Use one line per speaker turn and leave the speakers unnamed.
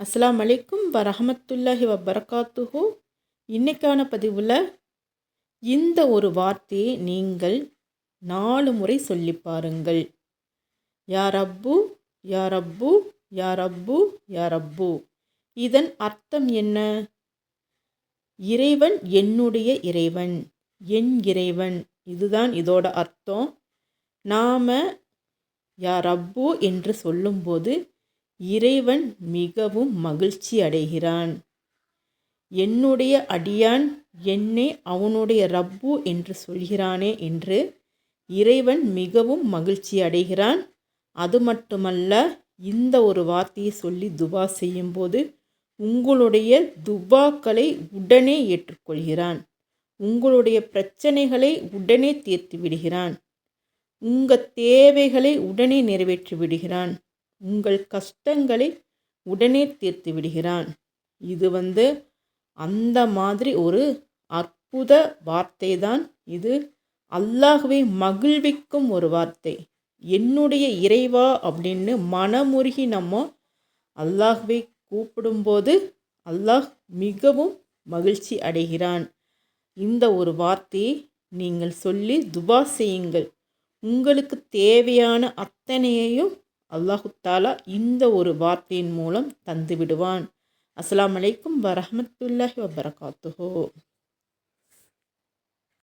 அஸ்ஸலாமு அலைக்கும் வரஹமத்துல்லாஹி வபரகாத்துஹு. இன்னைக்கான பதிவில் இந்த ஒரு வார்த்தையை நீங்கள் 4 முறை சொல்லி பாருங்கள். யா ரப்பு, யா ரப்பு, யா ரப்பு, யா ரப்பு. இதன் அர்த்தம் என்ன? இறைவன் என்னுடைய இறைவன், என் இறைவன். இதுதான் இதோட அர்த்தம். நாம் யா ரப்பு என்று சொல்லும்போது இறைவன் மிகவும் மகிழ்ச்சி அடைகிறான். என்னுடைய அடியான் என்னை அவனுடைய ரப்பு என்று சொல்கிறானே என்று இறைவன் மிகவும் மகிழ்ச்சி அடைகிறான். அது மட்டுமல்ல, இந்த ஒரு வார்த்தையை சொல்லி துவா செய்யும்போது உங்களுடைய துவாக்களை உடனே ஏற்றுக்கொள்கிறான். உங்களுடைய பிரச்சனைகளை உடனே தீர்த்து விடுகிறான். உங்கள் தேவைகளை உடனே நிறைவேற்றி விடுகிறான். உங்கள் கஷ்டங்களை உடனே தீர்த்து விடுகிறான். இது அந்த மாதிரி ஒரு அற்புத வார்த்தை தான் இது. அல்லாஹ்வை மகிழ்விக்கும் ஒரு வார்த்தை. என்னுடைய இறைவா அப்படின்னு மனமுருகி நம்ம அல்லாஹ்வை கூப்பிடும்போது அல்லாஹ் மிகவும் மகிழ்ச்சி அடைகிறான். இந்த ஒரு வார்த்தையை நீங்கள் சொல்லி துவா செய்யுங்கள். உங்களுக்கு தேவையான அத்தனையையும் அல்லாஹு தாலா இந்த ஒரு வார்த்தையின் மூலம் தந்து விடுவான். அஸ்ஸலாமு அலைக்கும் வரஹமத்துல்லாஹி வபரகாத்துஹு.